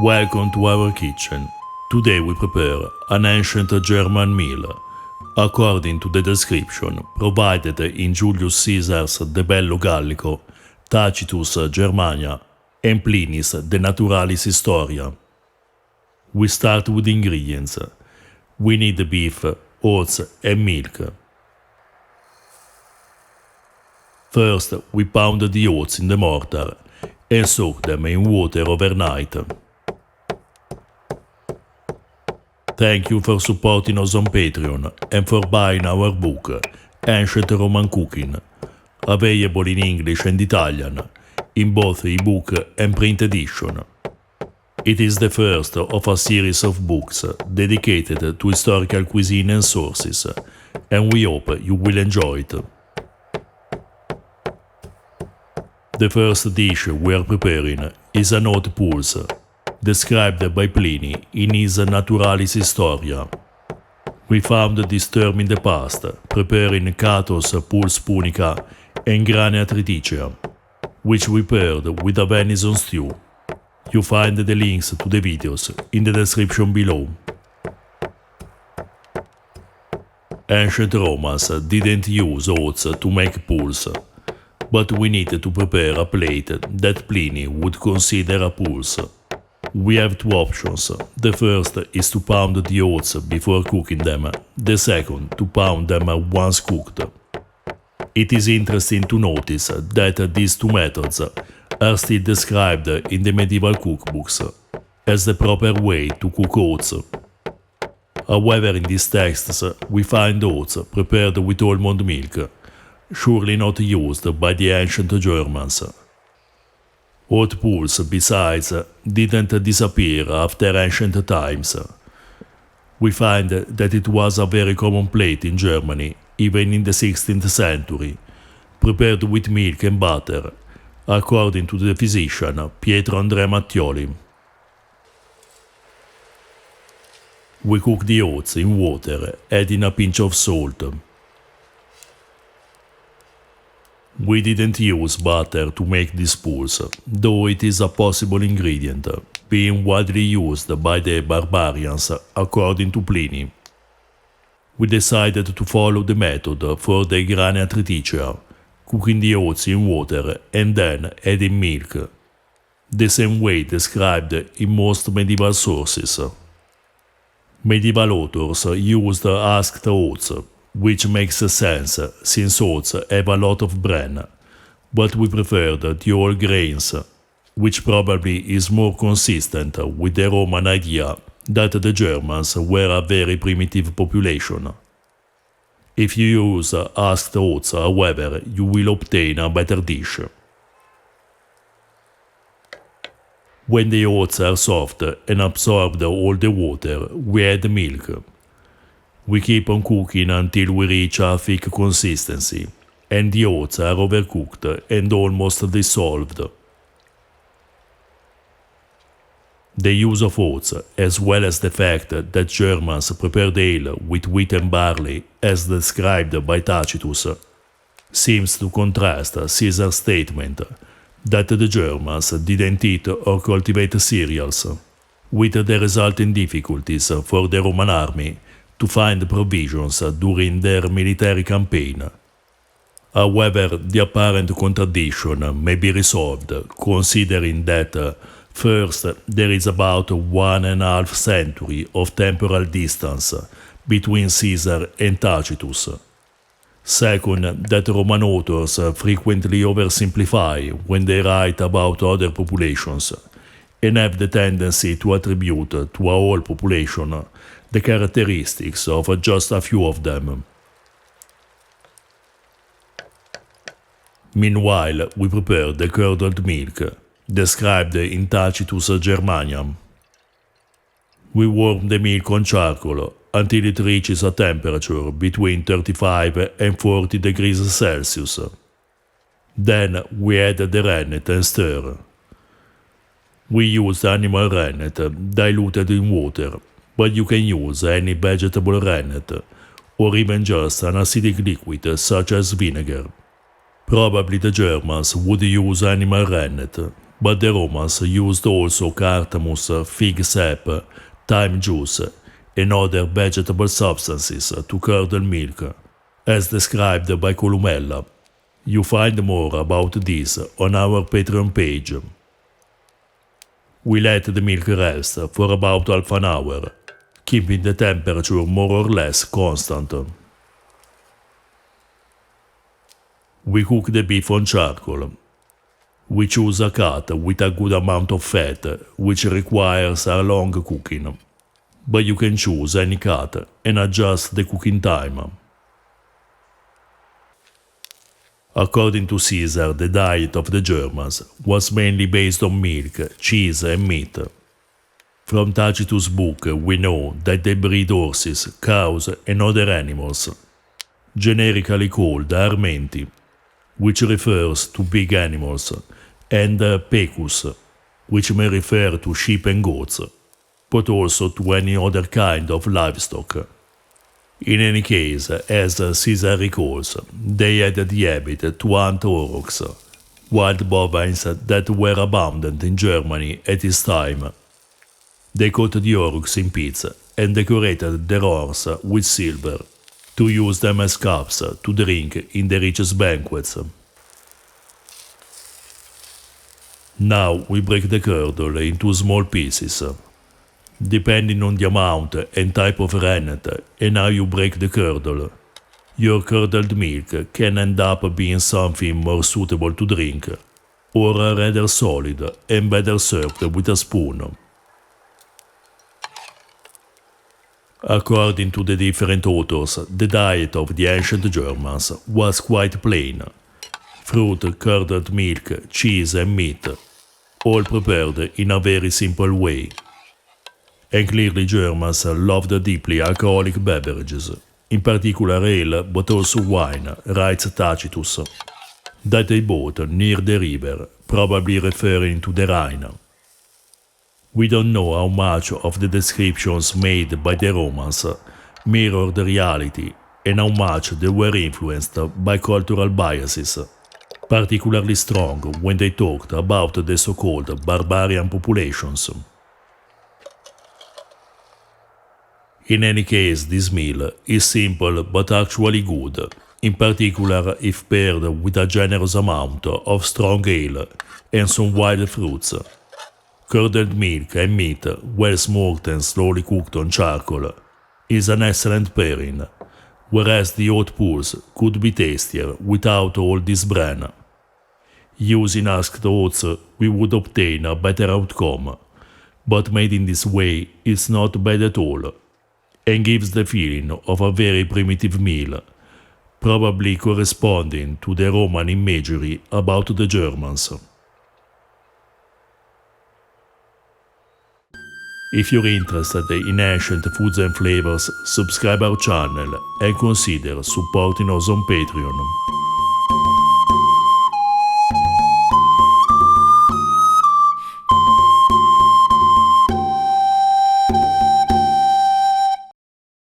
Welcome to our kitchen. Today we prepare an ancient German meal, according to the description provided in Julius Caesar's De Bello Gallico, Tacitus Germania, and Pliny's De Naturalis Historia. We start with ingredients. We need beef, oats, and milk. First, we pound the oats in the mortar and soak them in water overnight. Thank you for supporting us on Patreon and for buying our book, Ancient Roman Cooking, available in English and Italian, in both ebook and print edition. It is the first of a series of books dedicated to historical cuisine and sources, and we hope you will enjoy it. The first dish we are preparing is an oat pulse, described by Pliny in his Naturalis Historia. We found this term in the past, preparing Cato's pulse punica and Granea triticea, which we paired with a venison stew. You find the links to the videos in the description below. Ancient Romans didn't use oats to make pulse, but we needed to prepare a plate that Pliny would consider a pulse. We have two options. The first is to pound the oats before cooking them, the second to pound them once cooked. It is interesting to notice that these two methods are still described in the medieval cookbooks as the proper way to cook oats. However, in these texts we find oats prepared with almond milk, surely not used by the ancient Germans. Oat pulse, besides, didn't disappear after ancient times. We find that it was a very common plate in Germany, even in the 16th century, prepared with milk and butter, according to the physician Pietro Andrea Mattioli. We cook the oats in water, adding a pinch of salt. We didn't use butter to make this pulse, though it is a possible ingredient, being widely used by the barbarians according to Pliny. We decided to follow the method for the Granea triticea, cooking the oats in water and then adding milk, the same way described in most medieval sources. Medieval authors used husked oats, which makes sense since oats have a lot of bran, but we preferred the whole grains, which probably is more consistent with the Roman idea that the Germans were a very primitive population. If you use husked oats, however, you will obtain a better dish. When the oats are soft and absorbed all the water, we add milk. We keep on cooking until we reach a thick consistency, and the oats are overcooked and almost dissolved. The use of oats, as well as the fact that Germans prepared ale with wheat and barley, as described by Tacitus, seems to contrast Caesar's statement that the Germans didn't eat or cultivate cereals, with the resulting difficulties for the Roman army to find provisions during their military campaign. However, the apparent contradiction may be resolved, considering that first, there is about 1.5 centuries of temporal distance between Caesar and Tacitus. Second, that Roman authors frequently oversimplify when they write about other populations, and have the tendency to attribute to a whole population the characteristics of just a few of them. Meanwhile, we prepare the curdled milk, described in Tacitus Germania. We warm the milk on charcoal until it reaches a temperature between 35 and 40 degrees Celsius. Then we add the rennet and stir. We use animal rennet diluted in water, but you can use any vegetable rennet, or even just an acidic liquid such as vinegar. Probably the Germans would use animal rennet, but the Romans used also cardamom, fig sap, thyme juice, and other vegetable substances to curdle milk, as described by Columella. You find more about this on our Patreon page. We let the milk rest for about half an hour, keeping the temperature more or less constant. We cook the beef on charcoal. We choose a cut with a good amount of fat, which requires a long cooking, but you can choose any cut and adjust the cooking time. According to Caesar, the diet of the Germans was mainly based on milk, cheese and meat. From Tacitus' book we know that they breed horses, cows and other animals, generically called armenti, which refers to big animals, and pecus, which may refer to sheep and goats, but also to any other kind of livestock. In any case, as Caesar recalls, they had the habit to hunt aurochs, wild bovines that were abundant in Germany at this time. They caught the aurochs in pits and decorated their horns with silver, to use them as cups to drink in the richest banquets. Now we break the curdle into small pieces. Depending on the amount and type of rennet and how you break the curdle, your curdled milk can end up being something more suitable to drink, or rather solid and better served with a spoon. According to the different authors, the diet of the ancient Germans was quite plain. Fruit, curdled milk, cheese and meat, all prepared in a very simple way. And clearly Germans loved deeply alcoholic beverages, in particular ale but also wine, writes Tacitus, that they bought near the river, probably referring to the Rhine. We don't know how much of the descriptions made by the Romans mirrored the reality and how much they were influenced by cultural biases, particularly strong when they talked about the so-called barbarian populations. In any case, this meal is simple but actually good, in particular if paired with a generous amount of strong ale and some wild fruits. Curdled milk and meat, well smoked and slowly cooked on charcoal, is an excellent pairing, whereas the hot pulse could be tastier without all this bran. Using husked oats, we would obtain a better outcome, but made in this way is not bad at all, and gives the feeling of a very primitive meal, probably corresponding to the Roman imagery about the Germans. If you're interested in ancient foods and flavors, subscribe our channel and consider supporting us on Patreon.